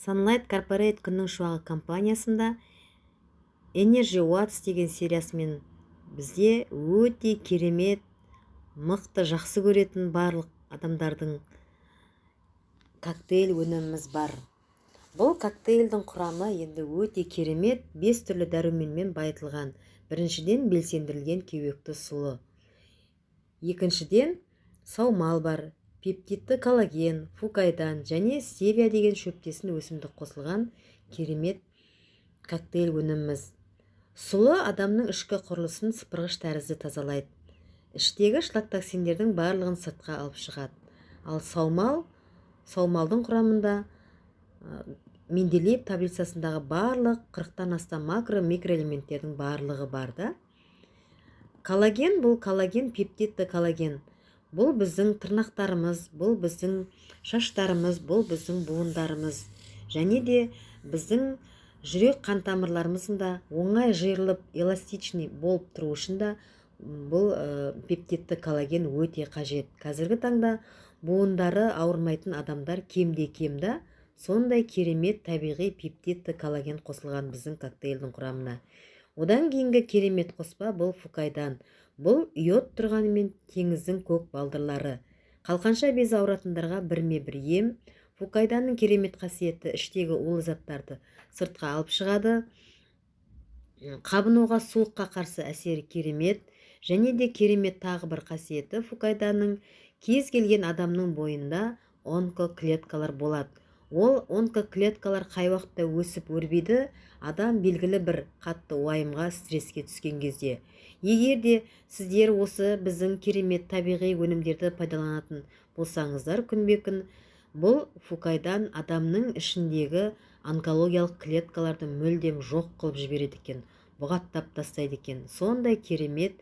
Sunlight Corporate күннің шуағы компаниясында Energy Watts деген сериясымен бізде өте керемет, мықты, жақсы көретін барлық адамдардың коктейль өніміміз бар. Бұл коктейльдің құрамы енді өте керемет, 5 түрлі дәруменмен байытылған. Біріншіден белсендірілген кеуекті сұлы. Екіншіден саумал бар, пептидті коллаген, фукайдан және стевия деген шөптесін өсімдік қосылған керемет коктейль өніміміз. Сұлы адамның ішкі құрылысын сыпырғыш тәрізді тазалайды. Іштегі шлактоксиндердің барлығын сыртқа алып шығады. Ал саумалдың құрамында Менделеев таблицасындағы барлық 40-тан астам макро-микроэлементтердің барлығы бар да. Коллаген бұл пептидті коллаген. Бұл біздің тырнақтарымыз, бұл біздің шаштарымыз, бұл біздің буындарымыз. Және де біздің жүрек қан тамырларымызында оңай жиырылып, эластичный болып тұру үшін да бұл пептидті коллаген өте қажет. Қазіргі таңда буындары ауырмайтын адамдар кемде-кемді сондай керемет табиғи пептидті коллаген қосылған біздің коктейльдің құрамына. Одан кейінгі керемет қоспа бұл фукайдан. Бұл йод тұрғанымен теңіздің көк балдырлары. Қалқанша безі ауыратындарға бірме-бір ем. Фукайданның керемет қасиеті іштегі улы заттарды сыртқа алып шығады. Қабынуға, суыққа қарсы әсері керемет. Және де керемет тағы бір қасиеті фукайданның кез келген адамның бойында онкоклеткалар болады. Ол онкоклеткалар қай уақытта өсіп өрбейді, адам белгілі бір қатты уайымға, стресске түскен кезде. Егер де сіздер осы біздің керемет табиғи өнімдерді пайдаланатын болсаңыздар күнбе-күн, бұл фукайдан адамның ішіндегі онкологиялық клеткаларды мүлдем жоқ қылып жібереді екен, бұғаттап тастайды екен. Сондай керемет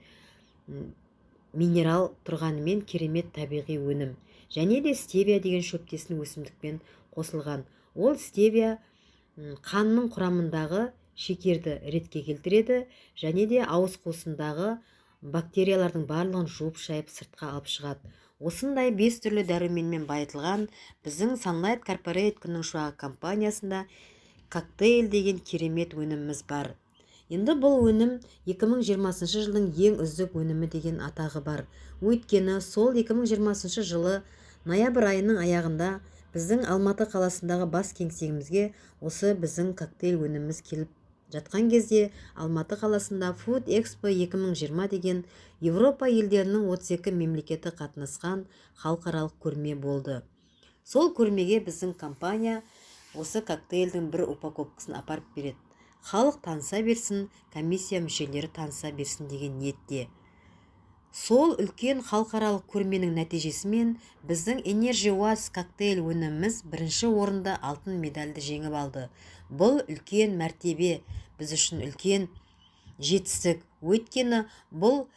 минерал тұрғанымен керемет табиғи өнім. Және де стевия деген шөптесін өсімдікпен қосылған. Ол стевия қанның құрамындағы шекерді ретке келтіреді, және де ауыз қуысындағы бактериялардың барлығын жуып шайып сыртқа алып шығады. Осындай 5 түрлі дәруменмен байытылған біздің Sunlight Corporate күннің шуағы компаниясында коктейль деген керемет өніміміз бар. Енді бұл өнім 2020 жылдың ең үздік өнімі деген атағы бар. Өйткені сол 2020 жылы ноябрь айының аяғында біздің Алматы қаласындағы бас кеңсемізге осы біздің коктейль өніміміз келіп жатқан кезде Алматы қаласында Food Expo 2020 деген Европа елдерінің 32 мемлекеті қатынасқан халықаралық көрме болды. Сол көрмеге біздің компания осы коктейльдің бір упаковкасын апарып береді. Халық таныса берсін, комиссия мүшелері таныса берсін деген ниетте. Сол үлкен халықаралық көрменің нәтижесімен біздің Energy Watts коктейль өніміміз бірінші орында алтын медальді жеңіп алды. Бұл үлкен мәртебе, біз үшін үлкен жетістік. Өйткені бұл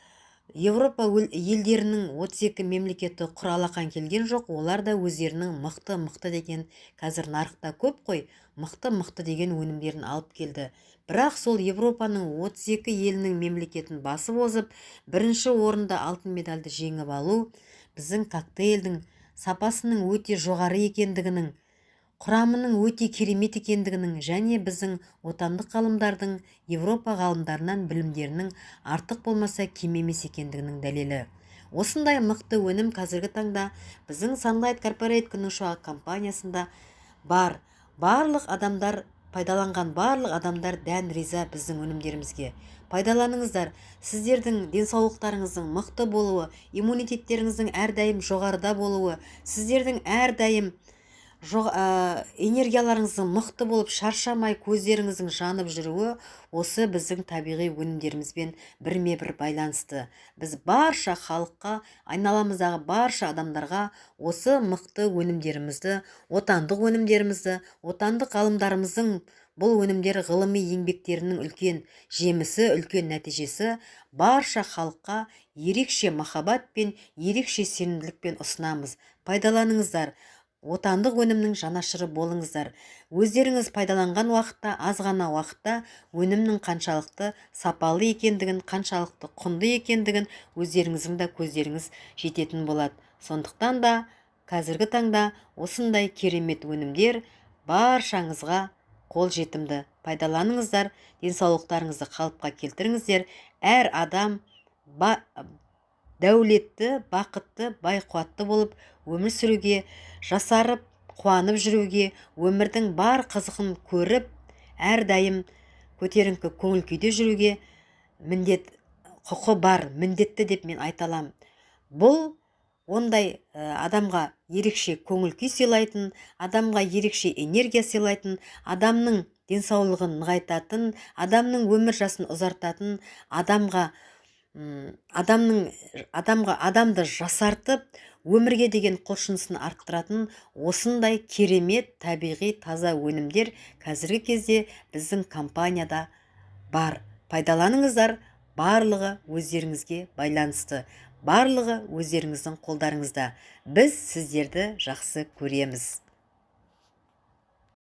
Европа елдерінің 32 мемлекеті құралақан келген жоқ, олар да өздерінің мықты деген, қазір нарықта көп қой, мықты деген өнімдерін алып келді. Бірақ сол Европаның 32 елінің мемлекетін басып озып, бірінші орында алтын медальді жеңіп алу біздің коктейльдің сапасының өте жоғары екендігінің, құрамының өте керемет екендігінің және біздің отандық ғалымдардың Европа ғалымдарынан білімдерінің артық болмаса кем емес екендігінің дәлелі. Осындай мықты өнім қазіргі таңда біздің Sunlight Corporate күннің шуағы компаниясында бар. Барлық адамдар пайдаланған, барлық адамдар дән риза біздің өнімдерімізге. Пайдаланыңыздар, сіздердің денсаулықтарыңыздың мықты болуы, иммунитеттеріңіздің әрдайым жоғарыда болуы, сіздердің әрдайым энергияларыңыздың мықты болып шаршамай көздеріңіздің жанып жүруі осы біздің табиғи өнімдерімізбен бірме-бір байланысты. Біз барша халыққа, айналамыздағы барша адамдарға осы мықты өнімдерімізді, отандық өнімдерімізді, отандық ғалымдарымыздың бұл өнімдер ғылыми еңбектерінің үлкен жемісі, үлкен нәтижесі барша халыққа ерекше махаббатпен, ерекше сенімділікпен ұсынамыз. Пайдаланыңыздар. Отандық өнімнің жанашыры болыңыздар. Өздеріңіз пайдаланған уақытта, аз ғана уақытта өнімнің қаншалықты сапалы екендігін, қаншалықты құнды екендігін өздеріңіздің де көздеріңіз жететін болады. Сондықтан да қазіргі таңда осындай керемет өнімдер баршаңызға қол жетімді. Пайдаланыңыздар, денсаулықтарыңызды қалыпқа келтіріңіздер. Әр адам дәулетті, бақытты, бай қуатты болып өмір сүруге, жасарып, қуанып жүруге, өмірдің бар қызығын көріп, әрдайым көтеріңкі көңіл күйде жүруге құқы бар, міндетті деп мен айталам. Бұл ондай адамға ерекше көңіл күй сыйлайтын, адамға ерекше энергия сыйлайтын, адамның денсаулығын нығайтатын, адамның өмір жасын ұзартатын, адамды жасартып, өмірге деген құлшынысын арттыратын осындай керемет табиғи таза өнімдер қазіргі кезде біздің компанияда бар. Пайдаланыңыздар, барлығы өздеріңізге байланысты. Барлығы өздеріңіздің қолдарыңызда. Біз сіздерді жақсы көреміз.